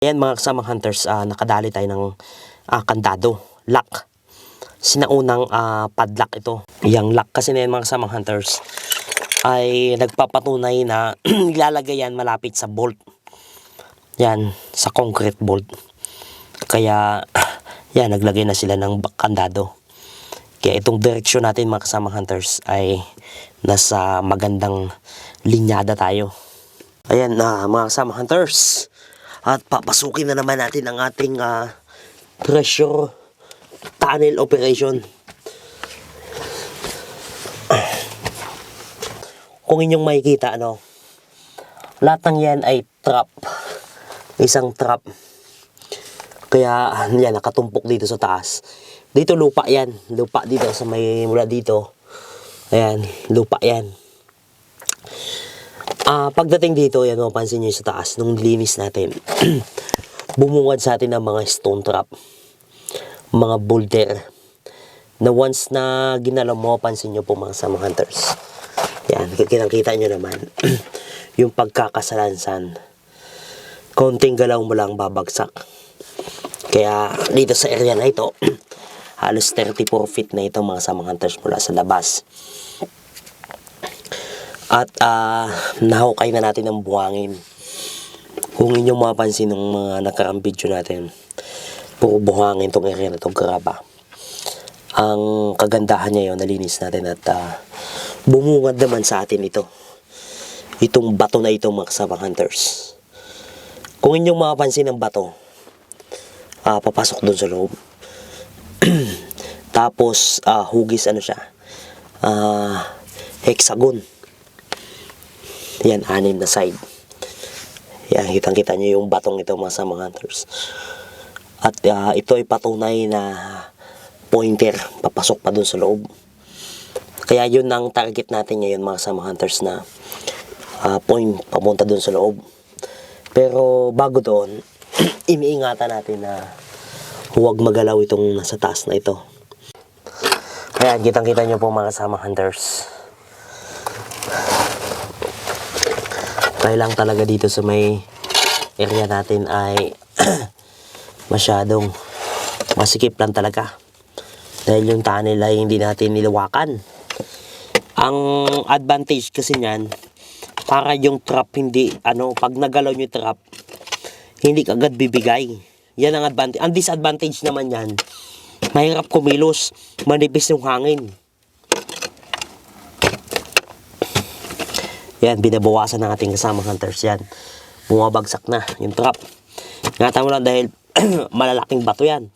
Ayan mga kasamang hunters, nakadali tayo ng kandado, lock. Sinaunang padlock ito. Yung lock kasi na yan mga kasamang hunters ay nagpapatunay na ilalagay yan malapit sa bolt. Yan, sa concrete bolt. Kaya yan, naglagay na sila ng kandado. Kaya itong direksyon natin mga kasamang hunters ay nasa magandang linyada tayo. Ayan mga kasamang hunters. At papasukin na naman natin ang ating treasure tunnel operation. Kung inyong makikita, lahat ng yan ay trap. Isang trap. Kaya yan, nakatumpok dito sa taas. Dito lupa yan. Lupa dito sa may mula dito. Ayan, lupa yan. Pagdating dito, yan, mapansin nyo sa taas, nung linis natin, bumungad sa atin ng mga stone trap, mga boulder, na once na ginalaw mo, pansin nyo po mga kasamang hunters. Yan, kitang-kita nyo naman, yung pagkakasalansan, konting galaw mo lang babagsak. Kaya dito sa area na ito, halos 34 feet na ito mga kasamang hunters mula sa labas. At nahukay na natin ng buhangin. Kung inyong mapansin ng mga nakarang video natin, puro buhangin itong area na itong graba. Ang kagandahan niya yun, nalinis natin at bumungad naman sa atin ito. Itong bato na ito mga kasamang hunters. Kung inyong mapansin ng bato, papasok doon sa loob. Tapos hugis siya, hexagon. Yan, 6 na side. Yan, kitang-kita nyo yung batong ito mga kasamang hunters. At ito ay patunay na pointer, papasok pa dun sa loob. Kaya yun ang target natin ngayon mga kasamang hunters, na point papunta dun sa loob. Pero bago doon, iniingatan natin na huwag magalaw itong nasa taas na ito. Ayan, kitang-kita nyo po mga kasamang hunters. Kailang talaga dito sa may area natin ay masyadong masikip lang talaga. Dahil yung tunnel ay hindi natin nilawakan. Ang advantage kasi niyan, para yung trap hindi, pag nagalaw yung trap, hindi kagad bibigay. Yan ang advantage. Ang disadvantage naman yan, mahirap kumilos, manipis yung hangin. Yan, binabawasan ng ating kasamang hunters yan. Bumabagsak na yung trap. Ingatan mo lang dahil malalaking bato yan.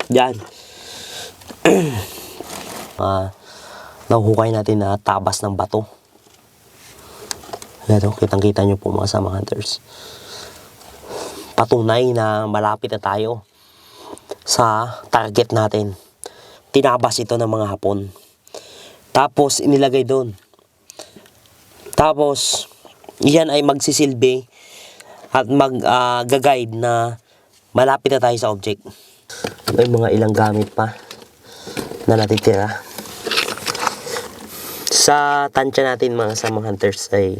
Yan. Nahuhukay natin na tabas ng bato. Yan, kitang-kita nyo po mga kasamang hunters. Patunay na malapit na tayo sa target natin. Tinabas ito ng mga Hapon. Tapos inilagay doon. Tapos, yan ay magsisilbi at mag-guide na malapit na tayo sa object. May mga ilang gamit pa na natitira. Sa tansya natin mga kasamang hunters ay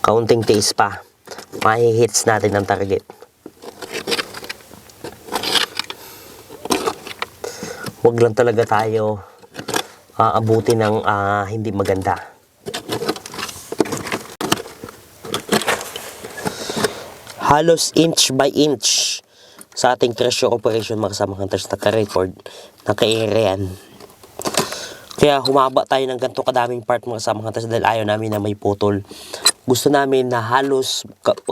kaunting tiis pa. Mahihits natin ang target. Huwag lang talaga tayo abutin ng hindi maganda. Halos inch by inch sa ating treasure operation mga kasamang hunters, naka-record, naka-area yan. Kaya humaba tayo ng ganito kadaming part mga kasamang hunters dahil ayaw namin na may putol. Gusto namin na halos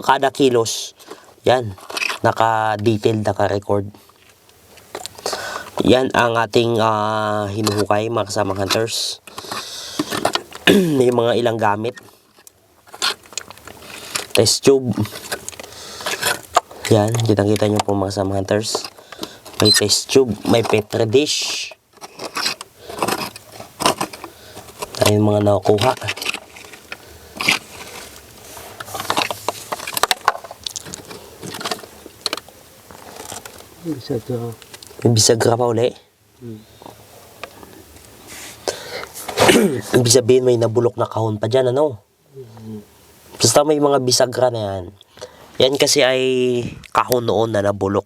kada kilos yan, naka-detail, naka-record. Yan ang ating hinuhukay mga kasamang hunters. May mga ilang gamit. Test tube. Yan, kitang-kita nyo po mga kasamang hunters. May test tube, may petri dish. Tayo mga nakukuha. May bisagra pa uli. Ibig sabihin may nabulok na kahon pa dyan, Basta may mga bisagra na yan. Yan kasi ay kahon noon na nabulok.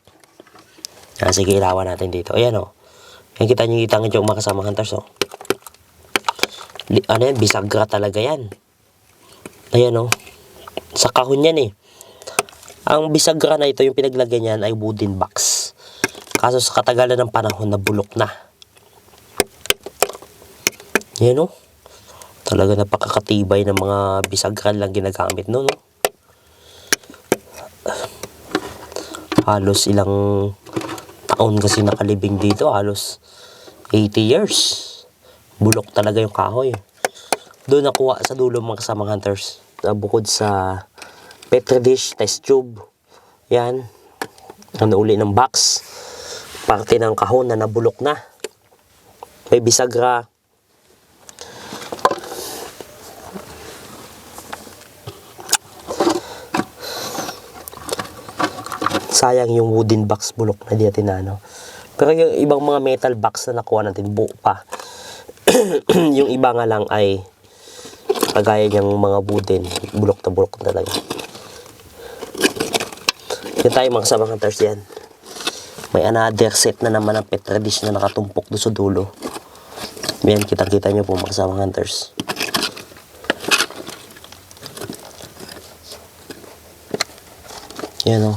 Sige, ilawan natin dito. Ayan o. Yan, kita nyo yung mga kasama hunters o. Ano yan, bisagra talaga yan. Ayan o. Sa kahon yan eh. Ang bisagra na ito, yung pinaglagyan niyan ay wooden box. Kaso sa katagalan ng panahon, nabulok na. Yan o. Talaga napakakatibay ng mga bisagran lang ginagamit no. Halos ilang taon kasi nakalibing dito. Halos 80 years. Bulok talaga yung kahoy. Doon nakuha sa dulo mga kasamang hunters. Bukod sa petri dish, test tube. Yan. Ano uli ng box. Parte ng kahon na nabulok na. May bisagra. Sayang yung wooden box, bulok na di natin ano. Pero yung ibang mga metal box na nakuha natin, buo pa. Yung iba nga lang ay kagaya niyang mga wooden, bulok na talaga. Yan tayo mga kasama hunters yan. May another set na naman ng petri dish na nakatumpok doon sa dulo. Yan, kitang-kita nyo po mga kasama hunters. Yan o.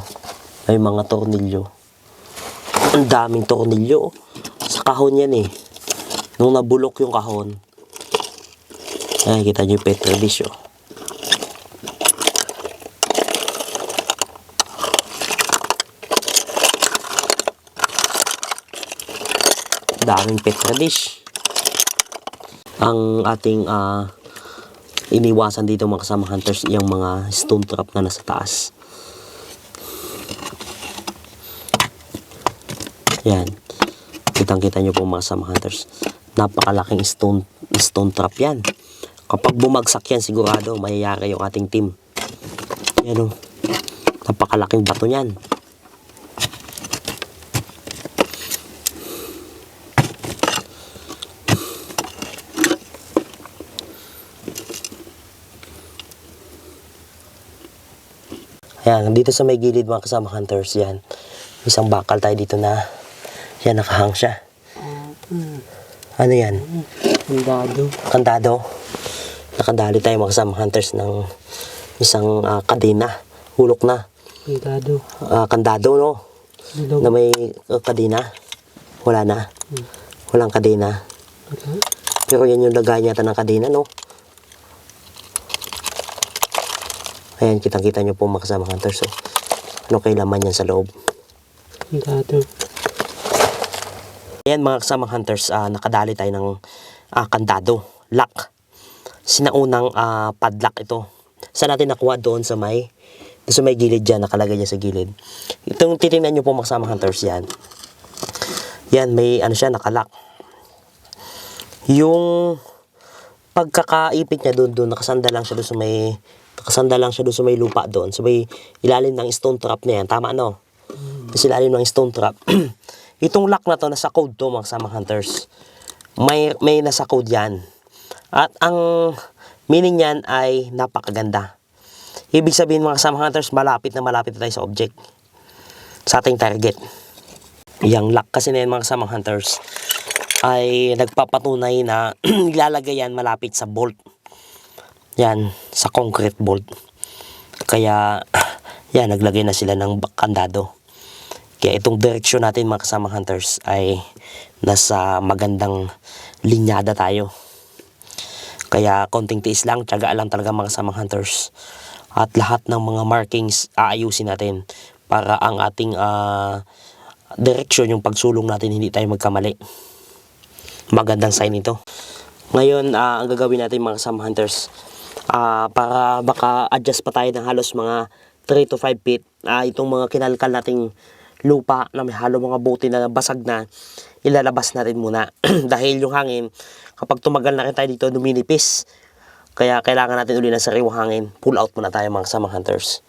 May mga tornilyo. Ang daming tornilyo. Sa kahon yan eh. Nung nabulok yung kahon. Ay, kita nyo yung petri dish oh. Daming petri dish. Ang ating iniwasan dito mga kasama hunters, yung mga stone trap na nasa taas. Yan. Kitang-kita nyo po mga kasama hunters. Napakalaking stone trap yan. Kapag bumagsak yan, sigurado mayayari yung ating team. Yan o. Napakalaking bato yan. Ayan, dito sa may gilid mga kasama hunters, yan. Isang bakal tayo dito na, yan, nakahang siya. Ano yan? Kandado. Kandado. Nakadali tayo mga kasama hunters ng isang kadena. Hulok na. Kandado. Kandado, no? Ilaw. Na may kadena. Wala na. Walang kadena. Pero yan yung lagay niya ng kadena, no? Ayan, kitang-kita nyo po mga kasama hunters. So, ano kay laman yan sa loob? Kandado. Ayan mga kasama hunters, nakadali tayo ng kandado, lock. Sinaunang padlock ito. Saan natin nakuha? Doon sa may gilid dyan, nakalagay niya sa gilid. Itong titingnan nyo po mga kasama hunters yan. Yan, may ano siya, nakalock. Yung pagkakaipit niya doon, nakasanda lang siya doon sa may lupa doon. So may ilalim ng stone trap na yan. Tama no? Kasi ilalim ng stone trap. Itong lock na to, nasa code to mga kasama hunters. May nasa code yan. At ang meaning niyan ay napakaganda. Ibig sabihin mga kasama hunters, malapit na tayo sa object. Sa ating target. Yang lock kasi na yan mga kasama hunters ay nagpapatunay na ilalagay yan malapit sa bolt. Yan, sa concrete bolt. Kaya, yan, naglagay na sila ng kandado. Kaya itong direksyon natin mga kasama hunters ay nasa magandang linyada tayo. Kaya konting tiis lang, tiyaga lang talaga mga kasama hunters. At lahat ng mga markings aayusin natin para ang ating direksyon, yung pagsulong natin, hindi tayo magkamali. Magandang sign ito. Ngayon, ang gagawin natin mga kasama hunters, para baka adjust pa tayo ng halos mga 3 to 5 feet. Itong mga kinalkal nating lupa na may halo mga bote na basag na, ilalabas natin muna. Dahil yung hangin, kapag tumagal na rin tayo dito, numinipis. Kaya kailangan natin uli ng sariwang hangin. Pull out muna tayo mga kasama hunters.